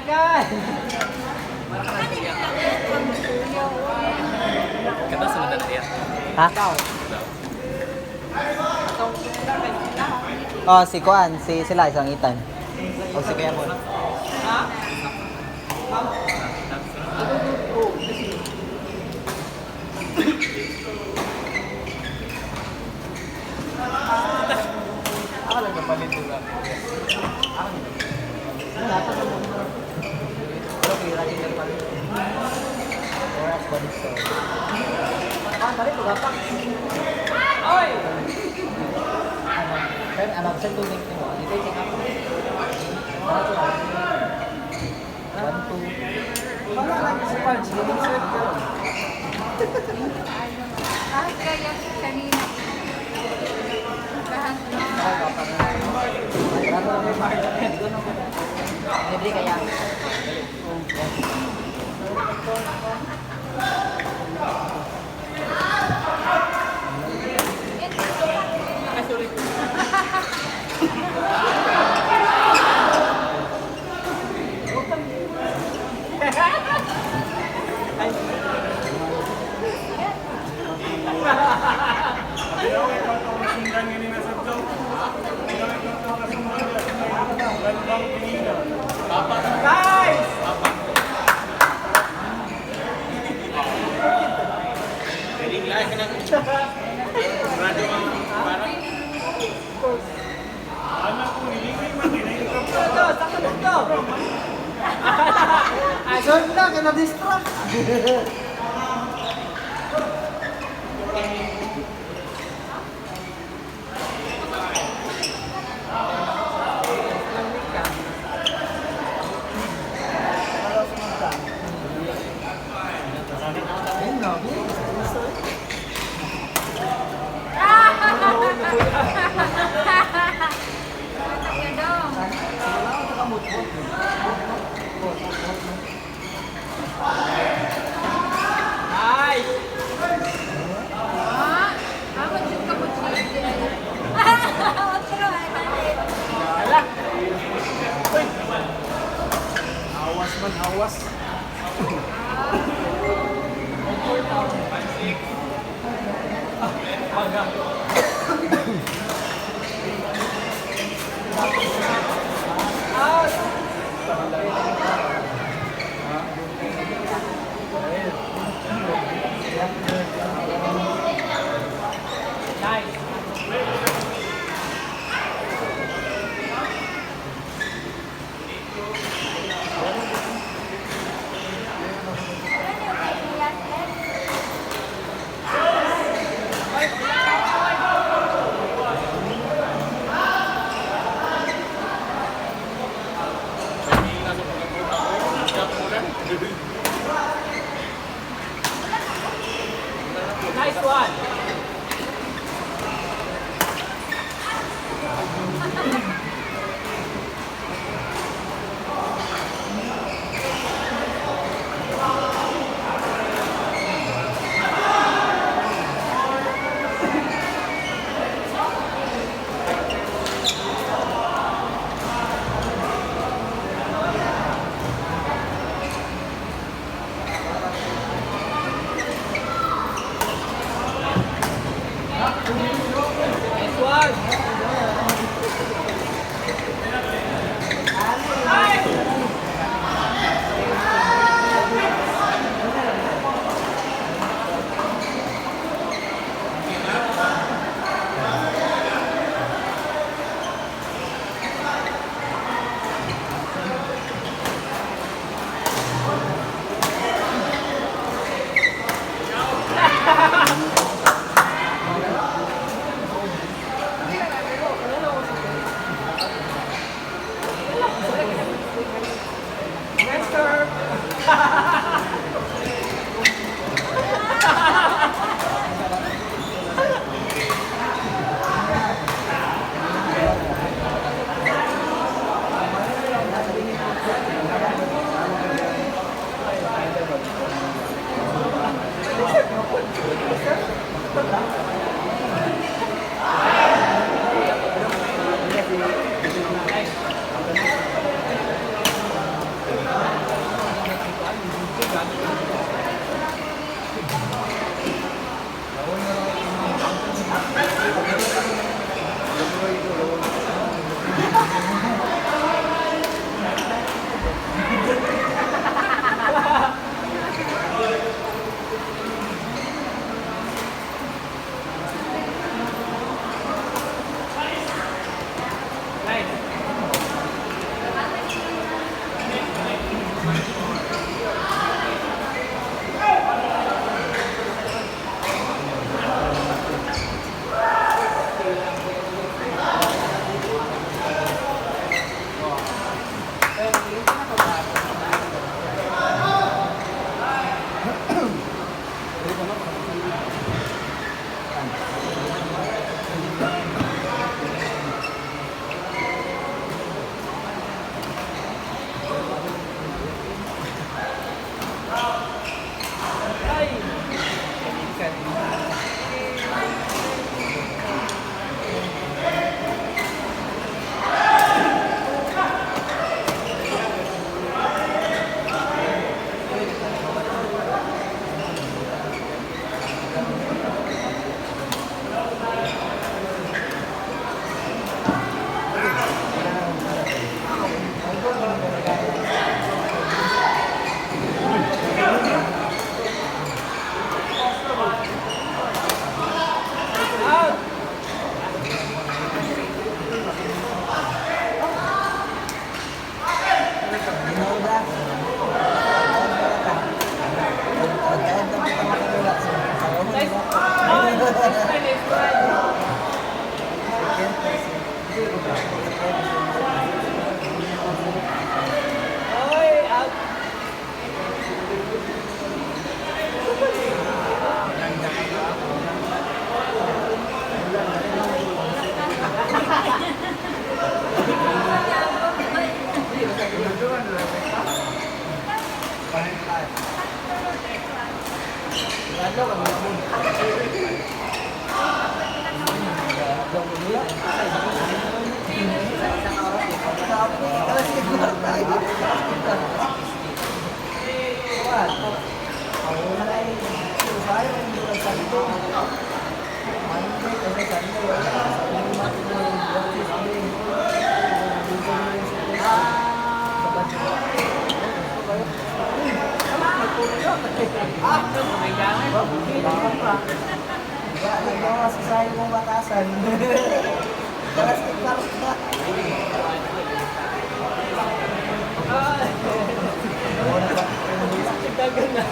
kan. Kita sebentar ya. Ha? Oh, si Kuan, sila isang itan. O si Kuya mo. Ha? Ako lang kapalit ko lang. Ako lang. Okay, lagi lang palit. Oras ba dito? Balik ko gapak. Oy! Pero alam sa tunig ko, dito check up. Para to lang. 1 2. Para lang sa punch, dito set ko. Kaya kanina. Lahat na. Libre kaya. Guys! Asal na, kaya na-distract. Awas. daw kami mo. Daw mo nila. Isang oras eh. Tapos, alas siguro tayo. What? Ako na ay susayo ang mga salito. Monday, kasi Sunday, wala. Sabi mo matulog, practice day. May gamit. Kaya nagawa sa sayo mong batasan. Plastic parang na. Dagan na.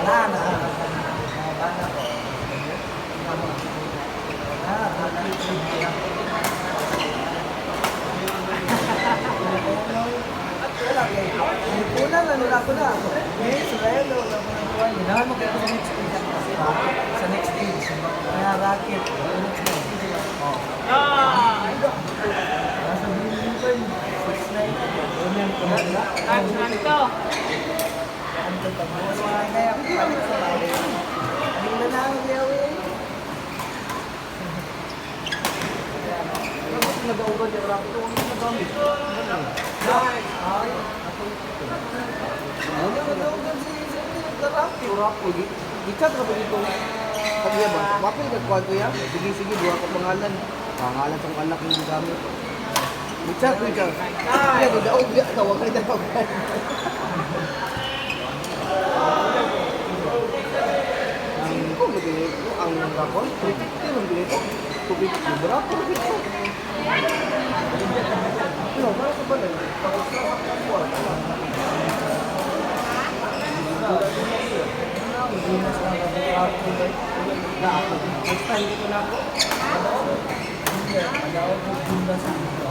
Wala na. Bana ko. Una na nula ko na. Yes, well, hinahan mo kayo sa next stage. Sa next stage. Kaya racket. Oh. Nasa building ko yun. 6'9". Ganyan ko na. Anto. Anto pagbukas mo na kaya. Palit sa bahay. Hindi na lang gawin. Tapos nag-augad yung racket. Huwag mo nagamit. Ay. Ano nag-augad si racket? Racket. Ikat ka ba dito? Pagya ba? Wapil ka kwan ko yan? Sige, buha ko pangalan. Pangalan sa anak yung gamit. Ikat ko ikaw. Ay, nag-augad yan. Tawag ka na pagkain. Ko magiging ko ang rakon, 350 ng bilito. Tubig libra, 450. Ano, para sa balay? Pag-usap ang kapwa. Hindi na sa kapwa. Next-time dito na ako. Hindi, mag-awag mo bunda sa dito.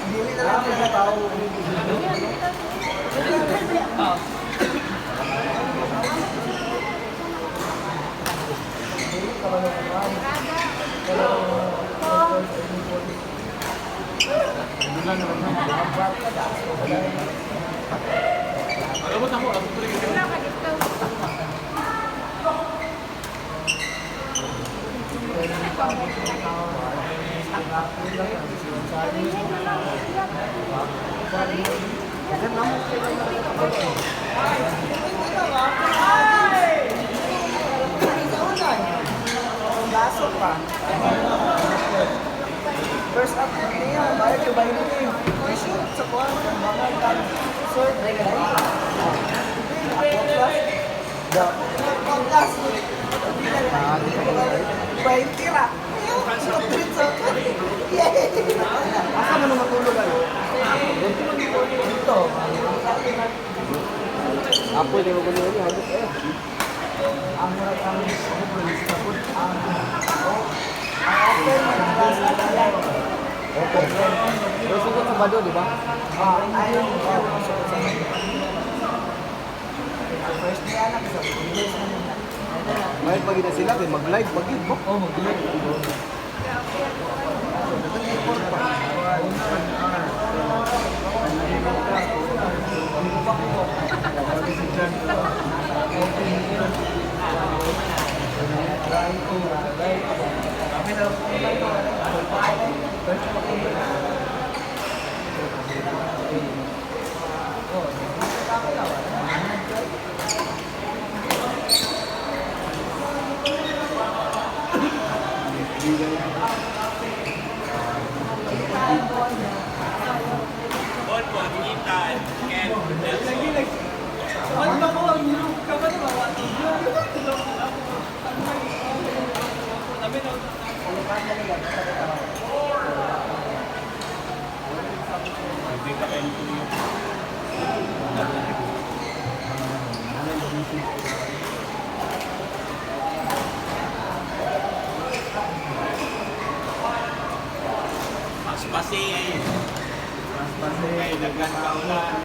Hindi na lang sa tao. Wala ka dito. Laso pa. First up niya, bayad yung bayo niya. May shoot sa kuwan. Mga kan sort na gano'n. Ako plus. The podcast. Bayin tira. Shoot rin sa kuwan. Yay! Asa mo na matulog ano? Dito. Apo din mo ko niya. Ang mura kami ako police na po. Okay, okay. Pero sugot sa Bado, di ba? Ayun. First day anak sa English na nila. May pagina sila, mag-live pagin mo. Oh, mag-live. Oh,